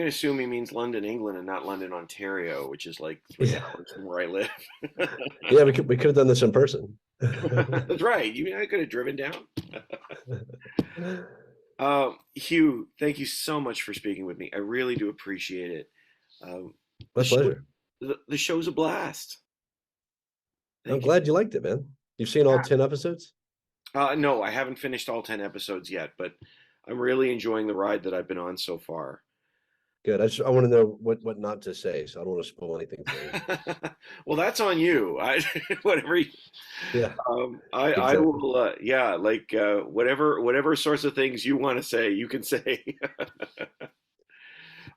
to assume he means London, England, and not London, Ontario, which is like 3 hours from where I live. Yeah, we could have done this in person. That's right. You mean I could have driven down? Hugh, thank you so much for speaking with me. I really do appreciate it. Um, the My show, pleasure. the show's a blast. I'm Thank you. glad you liked it, man. You've seen all 10 episodes? No, I haven't finished all 10 episodes yet, but I'm really enjoying the ride that I've been on so far. Good. I want to know what not to say, so I don't want to spoil anything for you. Well, that's on you. Whatever. Yeah, I exactly. will. Yeah, like whatever sorts of things you want to say, you can say.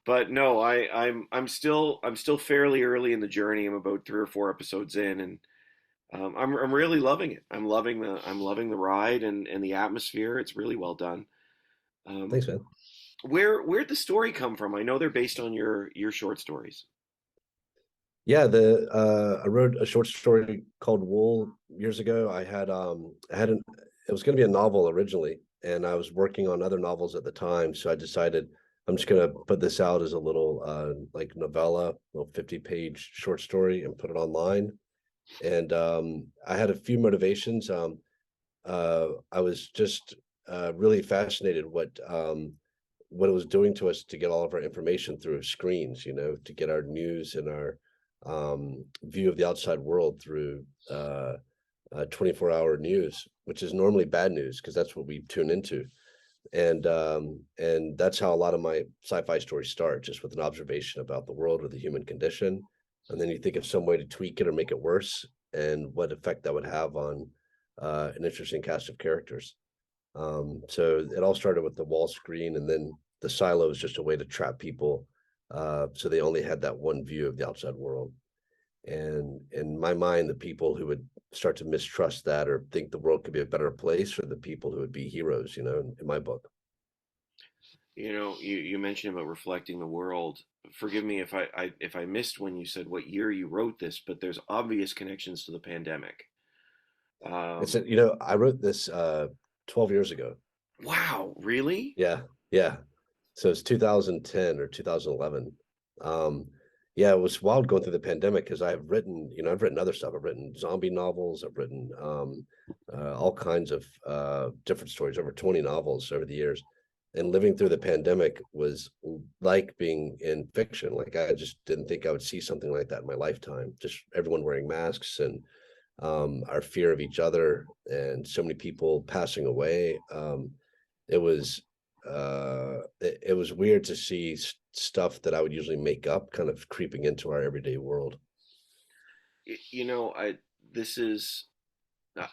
But no, I'm still fairly early in the journey. I'm about 3 or 4 episodes in, and I'm really loving it. I'm loving the ride and the atmosphere. It's really well done. Um, Thanks, man. where'd the story come from? I know they're based on your short stories. Yeah, the I wrote a short story called Wool years ago. I had an it was going to be a novel originally, and I was working on other novels at the time, so I decided I'm just going to put this out as a little like novella, little 50-page short story and put it online. And I had a few motivations. I was just really fascinated what it was doing to us to get all of our information through screens, to get our news and our view of the outside world through 24-hour news, which is normally bad news because that's what we tune into. And that's how a lot of my sci-fi stories start, just with an observation about the world or the human condition. And then you think of some way to tweak it or make it worse, and what effect that would have on an interesting cast of characters. So it all started with the wall screen, and then the silo is just a way to trap people, so they only had that one view of the outside world. And in my mind, the people who would start to mistrust that or think the world could be a better place are the people who would be heroes, in my book. You mentioned about reflecting the world. Forgive me if I missed when you said what year you wrote this, but there's obvious connections to the pandemic. It's Um, I wrote this 12 years ago. wow, really? Yeah, yeah. So it's 2010 or 2011. Um, yeah, it was wild going through the pandemic because I've written other stuff. I've written zombie novels. I've written all kinds of different stories, over 20 novels over the years. And living through the pandemic was like being in fiction. Like I just didn't think I would see something like that in my lifetime. Just everyone wearing masks and our fear of each other, and so many people passing away. It was it was weird to see stuff that I would usually make up kind of creeping into our everyday world. I this is not,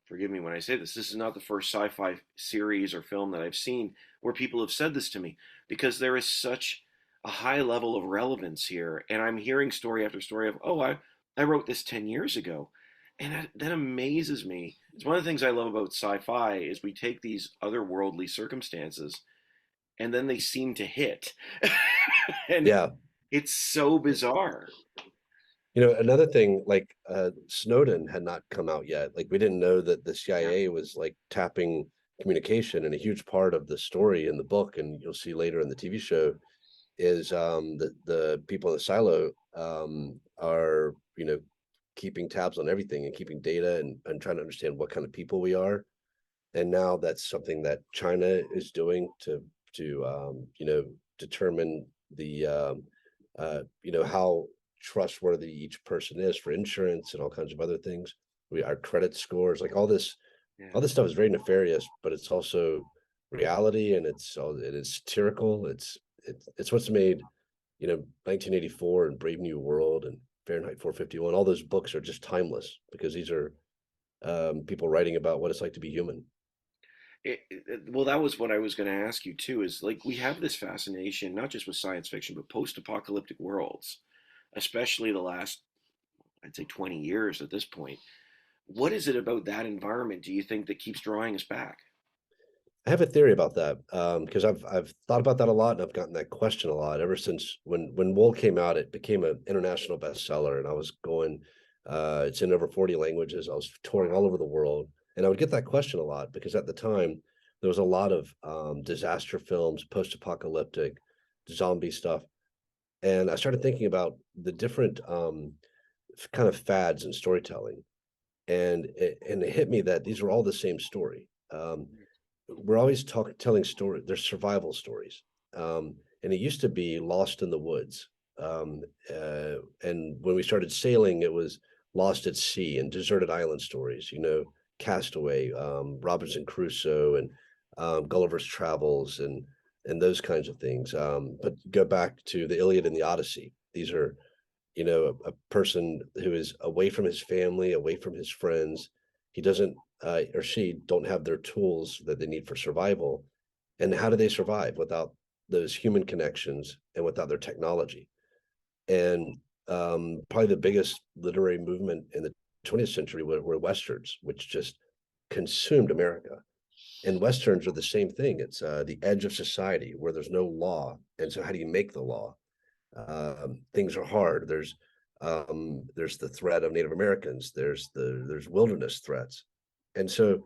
forgive me when I say this. This is not the first sci-fi series or film that I've seen where people have said this to me, because there is such a high level of relevance here, and I'm hearing story after story of, oh, I wrote this 10 years ago. And that amazes me. It's one of the things I love about sci-fi is we take these otherworldly circumstances and then they seem to hit. And Yeah. it's so bizarre. Another thing, like Snowden had not come out yet. Like we didn't know that the Yeah. CIA was like tapping communication, and a huge part of the story in the book, and you'll see later in the TV show, is the people in the silo are keeping tabs on everything and keeping data, and trying to understand what kind of people we are. And now that's something that China is doing to determine the how trustworthy each person is for insurance and all kinds of other things. Our credit scores, like Yeah. all this stuff is very nefarious, but it's also reality, and it is satirical. It's what's made 1984 and Brave New World and Fahrenheit 451. All those books are just timeless because these are people writing about what it's like to be human. Well, that was what I was going to ask you too. Is like we have this fascination not just with science fiction but post-apocalyptic worlds, especially the last, I'd say, 20 years at this point. What is it about that environment, do you think, that keeps drawing us back? I have a theory about that because I've thought about that a lot, and I've gotten that question a lot ever since when Wool came out. It became an international bestseller, and I was going. It's in over 40 languages. I was touring all over the world, and I would get that question a lot because at the time there was a lot of disaster films, post-apocalyptic, zombie stuff. And I started thinking about the different kind of fads in storytelling. And it hit me that these are all the same story. We're always telling stories. They're survival stories, and it used to be Lost in the Woods. Um, and when we started sailing, it was Lost at Sea and deserted island stories. You know, Castaway, Robinson Crusoe, and Gulliver's Travels, and those kinds of things. But go back to the Iliad and the Odyssey. These are, you know, a person who is away from his family, away from his friends. He doesn't or she don't have their tools that they need for survival. And how do they survive without those human connections and without their technology? And probably the biggest literary movement in the 20th century were westerns, which just consumed America. And westerns are the same thing. It's the edge of society where there's no law, and so how do you make the law? Things are hard. There's the threat of Native Americans. There's wilderness threats, and so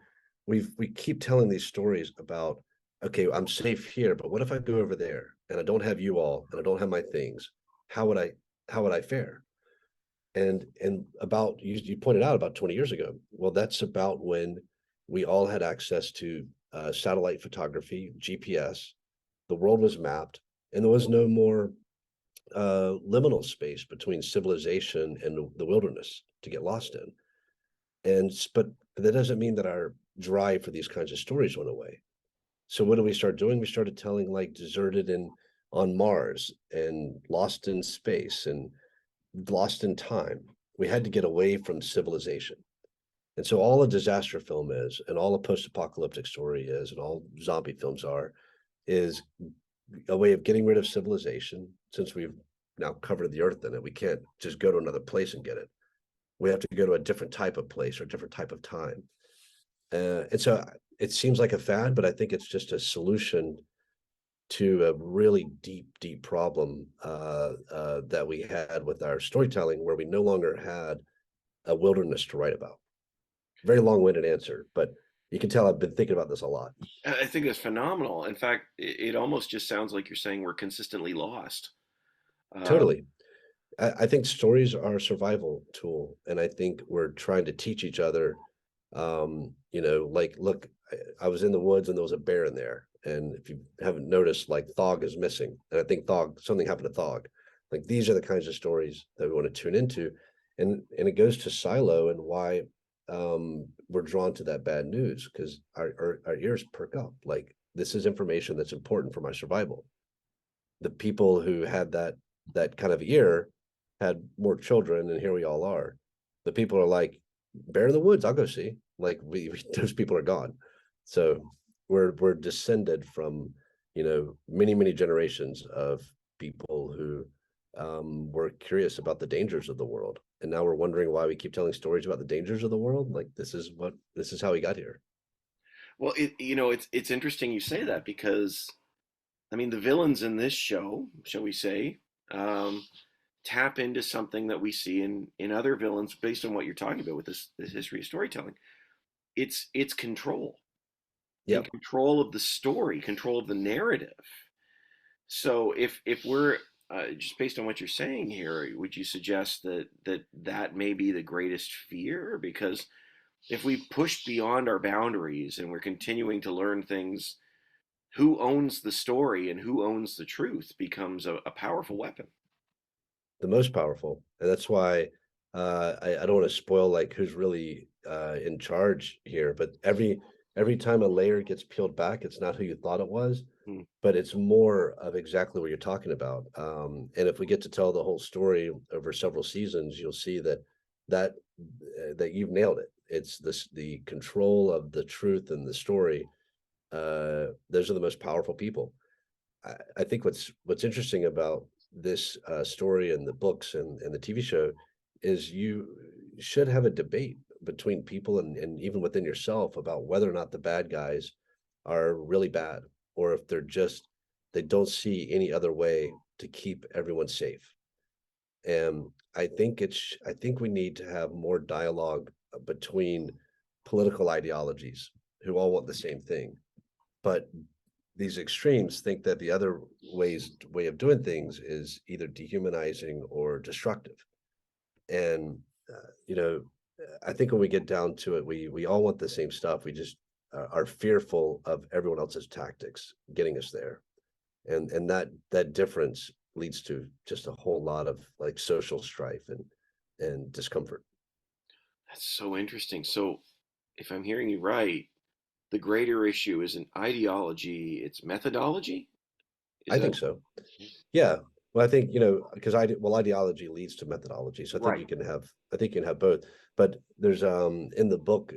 we keep telling these stories about, okay, I'm safe here, but what if I go over there and I don't have you all and I don't have my things? How would I fare? And about you pointed out about 20 years ago. Well, that's about when we all had access to satellite photography, GPS. The world was mapped, and there was no more liminal space between civilization and the wilderness to get lost in. But that doesn't mean that our drive for these kinds of stories went away. So what did we start doing? We started telling like deserted in on Mars and lost in space and lost in time. We had to get away from civilization. And so all a disaster film is, and all a post-apocalyptic story is, and all zombie films are, is a way of getting rid of civilization. Since we've now covered the earth in it, we can't just go to another place and get it. We have to go to a different type of place or a different type of time. And so it seems like a fad, but I think it's just a solution to a really deep problem that we had with our storytelling, where we no longer had a wilderness to write about. Very long-winded answer, but you can tell I've been thinking about this a lot. I think that's phenomenal. In fact, it almost just sounds like you're saying we're consistently lost. Um, Totally. I think stories are a survival tool, and I think we're trying to teach each other. You know, like, look, I was in the woods and there was a bear in there, and if you haven't noticed, like Thog is missing, and I think Thog something happened to Thog. Like these are the kinds of stories that we want to tune into, and it goes to Silo and why we're drawn to that bad news because our ears perk up. Like this is information that's important for my survival. The people who had that kind of ear had more children, and here we all are. The people are like, bear in the woods, I'll go see. Like those people are gone. So we're descended from, you know, many generations of people who were curious about the dangers of the world, and now we're wondering why we keep telling stories about the dangers of the world. Like this is how we got here. well, it's interesting you say that because I mean the villains in this show, shall we say, um, tap into something that we see in other villains based on what you're talking about with this history of storytelling. It's control and Yep. control of the story, control of the narrative. So if we're just based on what you're saying here, would you suggest that may be the greatest fear? Because if we push beyond our boundaries and we're continuing to learn things, who owns the story and who owns the truth becomes a powerful weapon. The most powerful, and that's why I don't want to spoil like who's really in charge here. But every time a layer gets peeled back, it's not who you thought it was, Hmm. but it's more of exactly what you're talking about. And if we get to tell the whole story over several seasons, you'll see that that you've nailed it. It's this the control of the truth and the story. Those are the most powerful people. I think what's interesting about this story and the books and the TV show is you should have a debate between people and even within yourself about whether or not the bad guys are really bad, or if they don't see any other way to keep everyone safe. And I think we need to have more dialogue between political ideologies who all want the same thing, but these extremes think that the other way of doing things is either dehumanizing or destructive. And you know, I think when we get down to it, we all want the same stuff. We just are fearful of everyone else's tactics getting us there, and that difference leads to just a whole lot of like social strife and discomfort. That's so interesting. So, if I'm hearing you right, the greater issue isn't ideology, it's methodology? Is I that think so. Yeah. Well, I think, because ideology leads to methodology. So right? I think you can have both. But there's in the book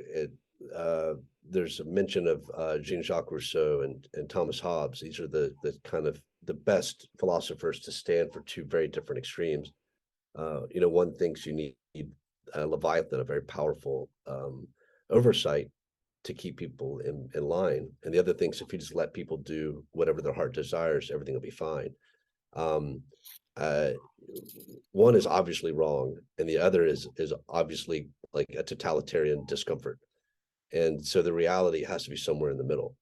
uh there's a mention of Jean-Jacques Rousseau and Thomas Hobbes. These are the kind of the best philosophers to stand for two very different extremes. One thinks you need Leviathan, a very powerful oversight to keep people in line. And the other thinks if you just let people do whatever their heart desires, everything will be fine. Um, uh, One is obviously wrong, and the other is obviously like a totalitarian discomfort. And so the reality has to be somewhere in the middle.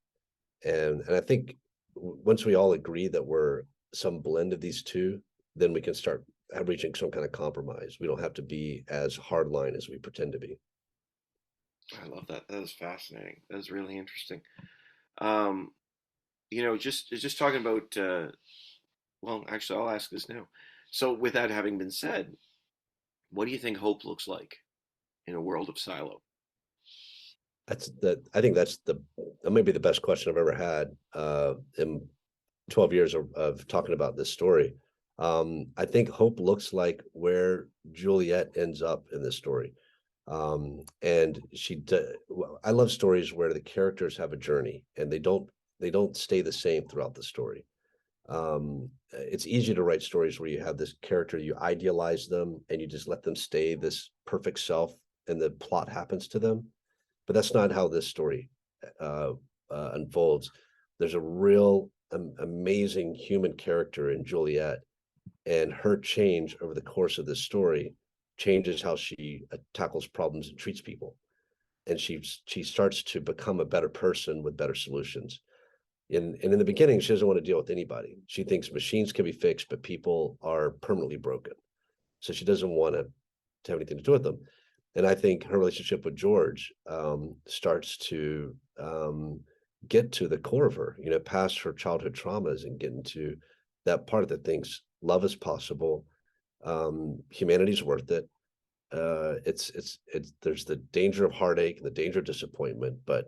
And I think once we all agree that we're some blend of these two, then we can start reaching some kind of compromise. We don't have to be as hardline as we pretend to be. I love that. That is fascinating. That is really interesting. Um, just talking about. Well, actually, I'll ask this now. So, with that having been said, what do you think hope looks like in a world of silo? I think that may be the best question I've ever had in 12 years of talking about this story. I think hope looks like where Juliet ends up in this story. And I love stories where the characters have a journey and they don't stay the same throughout the story. It's easy to write stories where you have this character, you idealize them and you just let them stay this perfect self and the plot happens to them, but that's not how this story uh, unfolds. There's a real amazing human character in Juliet, and her change over the course of this story changes how she tackles problems and treats people. And she starts to become a better person with better solutions. And in the beginning, she doesn't want to deal with anybody. She thinks machines can be fixed, but people are permanently broken. So she doesn't want to have anything to do with them. And I think her relationship with George starts to get to the core of her, past her childhood traumas and get into that part that thinks love is possible, humanity's worth it. It's there's the danger of heartache and the danger of disappointment, but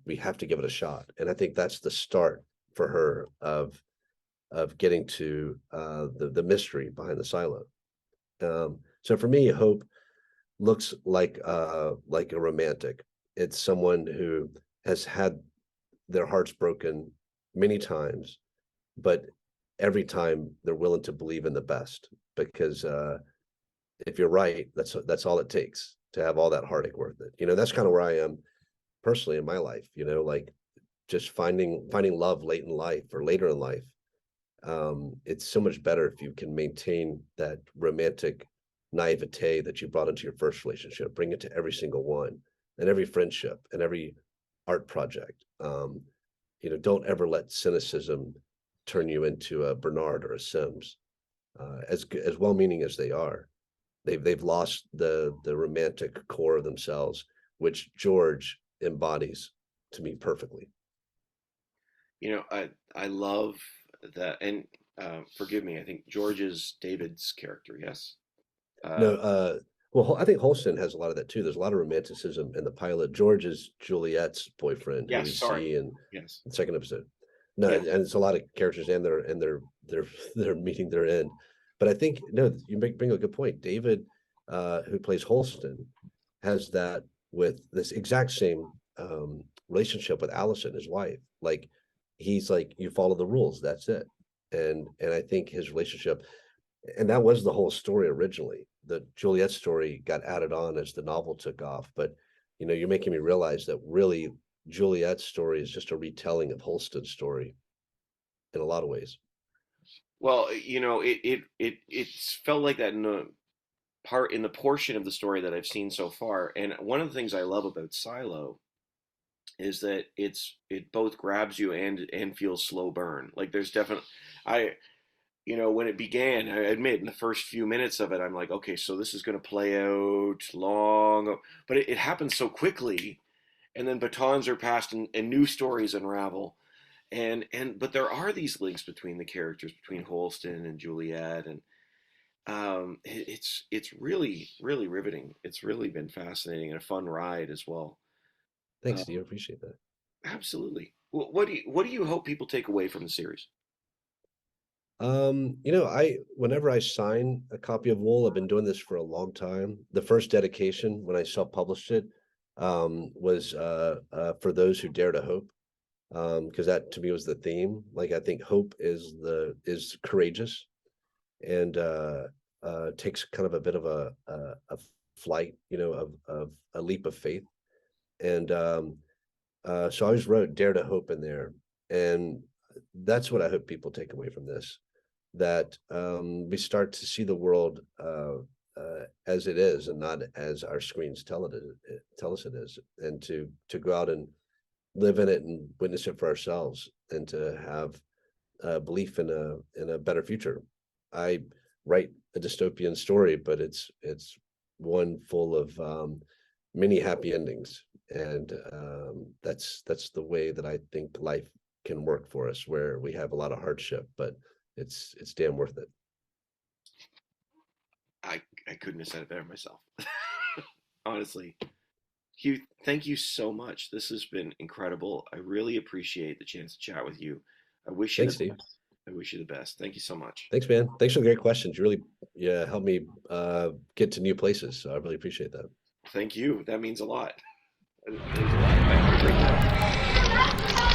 we have to give it a shot. And I think that's the start for her of getting to the mystery behind the silo. So for me, hope looks like a romantic. It's someone who has had their hearts broken many times, but every time they're willing to believe in the best because if you're right, that's all it takes to have all that heartache worth it. That's kind of where I am personally in my life. Like just finding love late in life or later in life. It's so much better if you can maintain that romantic naivete that you brought into your first relationship, bring it to every single one and every friendship and every art project. Don't ever let cynicism turn you into a Bernard or a Sims. As well-meaning as they are, they've lost the romantic core of themselves, which George embodies to me perfectly. I love that, and forgive me. I think George is David's character. Yes. No, Uh, well, I think Holston has a lot of that too. There's a lot of romanticism in the pilot. George is Juliet's boyfriend, who we yes. Sorry. see in Yes. the second episode. No, Yeah. and it's a lot of characters, and they're they're meeting their end. But I think no, bring a good point. David, who plays Holston, has that with this exact same relationship with Allison, his wife. Like he's like, you follow the rules, that's it. And I think his relationship, and that was the whole story originally. The Juliet story got added on as the novel took off, but you're making me realize that really Juliet's story is just a retelling of Holston's story in a lot of ways. Well, it's felt like that in the portion of the story that I've seen so far. And one of the things I love about Silo is that it both grabs you and feels slow burn. Like there's definitely I when it began, I admit in the first few minutes of it, I'm like, okay, so this is going to play out long, but it happens so quickly, and then batons are passed and new stories unravel, and but there are these links between the characters, between Holston and Juliet, and it's really really riveting. It's really been fascinating and a fun ride as well. Thanks, Steve. I Um, appreciate that. Absolutely. What do you hope people take away from the series? I whenever I sign a copy of Wool, I've been doing this for a long time. The first dedication when I self-published it was for those who dare to hope, because that to me was the theme. Like I think hope is courageous and takes kind of a bit of a flight, of a leap of faith. And so I always wrote dare to hope in there, and that's what I hope people take away from this, that we start to see the world as it is and not as our screens tell us it is, and to go out and live in it and witness it for ourselves, and to have belief in a better future. I write a dystopian story, but it's one full of many happy endings, and that's the way that I think life can work for us, where we have a lot of hardship, but it's damn worth it. I couldn't have said it better myself. Honestly. Hugh, thank you so much. This has been incredible. I really appreciate the chance to chat with you. I wish you the Thanks, Steve. best. I wish you the best. Thank you so much. Thanks, man. Thanks for the great questions. You really, yeah, helped me get to new places. So I really appreciate that. Thank you. That means a lot. That means a lot. Have a great day.